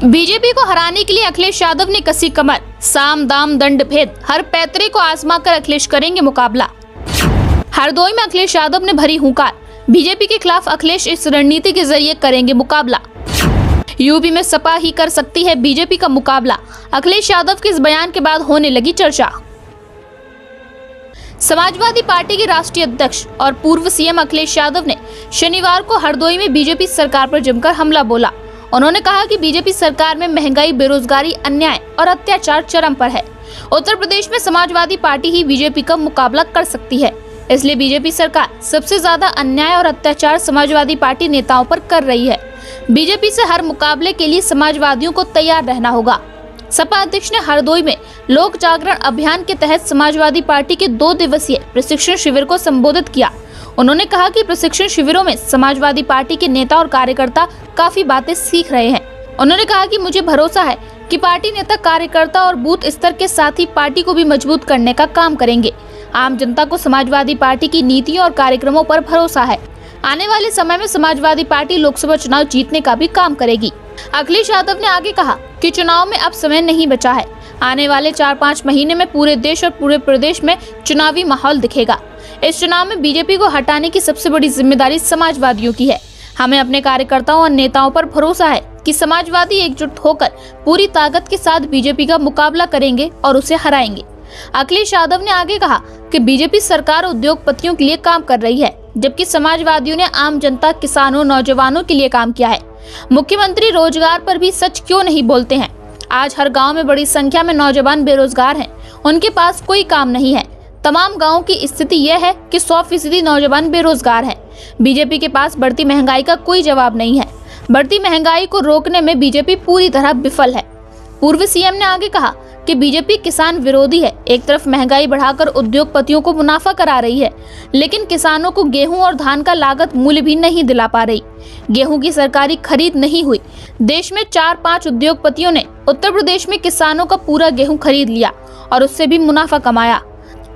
BJP को हराने के लिए अखिलेश यादव ने कसी कमर, साम दाम दंड भेद, हर पैतरे को आजमा कर अखिलेश करेंगे मुकाबला। हरदोई में अखिलेश यादव ने भरी हुंकार, बीजेपी के खिलाफ अखिलेश इस रणनीति के जरिए करेंगे मुकाबला। यूपी में सपा ही कर सकती है बीजेपी का मुकाबला, अखिलेश यादव के इस बयान के बाद होने लगी चर्चा। समाजवादी पार्टी के राष्ट्रीय अध्यक्ष और पूर्व सीएम अखिलेश यादव ने शनिवार को हरदोई में बीजेपी सरकार पर जमकर हमला बोला। उन्होंने कहा कि बीजेपी सरकार में महंगाई, बेरोजगारी, अन्याय और अत्याचार चरम पर है। उत्तर प्रदेश में समाजवादी पार्टी ही बीजेपी का मुकाबला कर सकती है, इसलिए बीजेपी सरकार सबसे ज्यादा अन्याय और अत्याचार समाजवादी पार्टी नेताओं पर कर रही है। बीजेपी से हर मुकाबले के लिए समाजवादियों को तैयार रहना होगा। सपा अध्यक्ष ने हरदोई में लोक जागरण अभियान के तहत समाजवादी पार्टी के 2 दिवसीय प्रशिक्षण शिविर को संबोधित किया। उन्होंने कहा कि प्रशिक्षण शिविरों में समाजवादी पार्टी के नेता और कार्यकर्ता काफी बातें सीख रहे हैं। उन्होंने कहा कि मुझे भरोसा है कि पार्टी नेता, कार्यकर्ता और बूथ स्तर के साथ ही पार्टी को भी मजबूत करने का काम करेंगे। आम जनता को समाजवादी पार्टी की नीतियों और कार्यक्रमों पर भरोसा है। आने वाले समय में समाजवादी पार्टी लोकसभा चुनाव जीतने का भी काम करेगी। अखिलेश यादव ने आगे कहा कि चुनाव में अब समय नहीं बचा है। आने वाले 4-5 महीने में पूरे देश और पूरे प्रदेश में चुनावी माहौल दिखेगा। इस चुनाव में बीजेपी को हटाने की सबसे बड़ी जिम्मेदारी समाजवादियों की है। हमें अपने कार्यकर्ताओं और नेताओं पर भरोसा है कि समाजवादी एकजुट होकर पूरी ताकत के साथ बीजेपी का मुकाबला करेंगे और उसे हराएंगे। अखिलेश यादव ने आगे कहा कि बीजेपी सरकार उद्योगपतियों के लिए काम कर रही है, जबकि समाजवादियों ने आम जनता, किसानों, नौजवानों के लिए काम किया है। मुख्यमंत्री रोजगार पर भी सच क्यों नहीं बोलते हैं? आज हर गांव में बड़ी संख्या में नौजवान बेरोजगार हैं, उनके पास कोई काम नहीं है। तमाम गांवों की स्थिति यह है कि 100% नौजवान बेरोजगार हैं। बीजेपी के पास बढ़ती महंगाई का कोई जवाब नहीं है। बढ़ती महंगाई को रोकने में बीजेपी पूरी तरह विफल है। पूर्व सीएम ने आगे कहा कि बीजेपी किसान विरोधी है। एक तरफ महंगाई बढ़ाकर उद्योगपतियों को मुनाफा करा रही है, लेकिन किसानों को गेहूं और धान का लागत मूल्य भी नहीं दिला पा रही। गेहूं की सरकारी खरीद नहीं हुई। देश में 4-5 उद्योगपतियों ने उत्तर प्रदेश में किसानों का पूरा गेहूं खरीद लिया और उससे भी मुनाफा कमाया।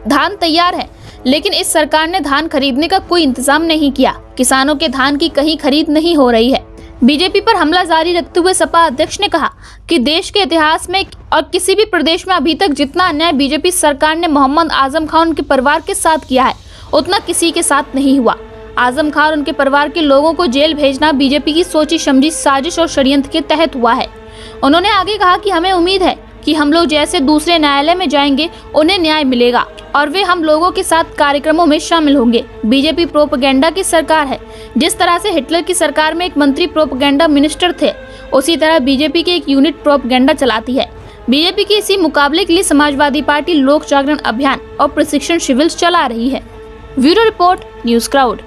धान तैयार है, लेकिन इस सरकार ने धान खरीदने का कोई इंतजाम नहीं किया। किसानों के धान की कहीं खरीद नहीं हो रही है। बीजेपी पर हमला जारी रखते हुए सपा अध्यक्ष ने कहा कि देश के इतिहास में और किसी भी प्रदेश में अभी तक जितना अन्याय बीजेपी सरकार ने मोहम्मद आजम खान उनके परिवार के साथ किया है, उतना किसी के साथ नहीं हुआ। आजम खान और उनके परिवार के लोगों को जेल भेजना बीजेपी की सोची समझी साजिश और षड्यंत्र के तहत हुआ है। उन्होंने आगे कहा कि हमें उम्मीद है कि हम लोग जैसे दूसरे न्यायालय में जाएंगे, उन्हें न्याय मिलेगा और वे हम लोगों के साथ कार्यक्रमों में शामिल होंगे। बीजेपी प्रोपेगेंडा की सरकार है। जिस तरह से हिटलर की सरकार में एक मंत्री प्रोपेगेंडा मिनिस्टर थे, उसी तरह बीजेपी की एक यूनिट प्रोपेगेंडा चलाती है। बीजेपी के इसी मुकाबले के लिए समाजवादी पार्टी लोक जागरण अभियान और प्रशिक्षण शिविर चला रही है। Bureau report, news crowd.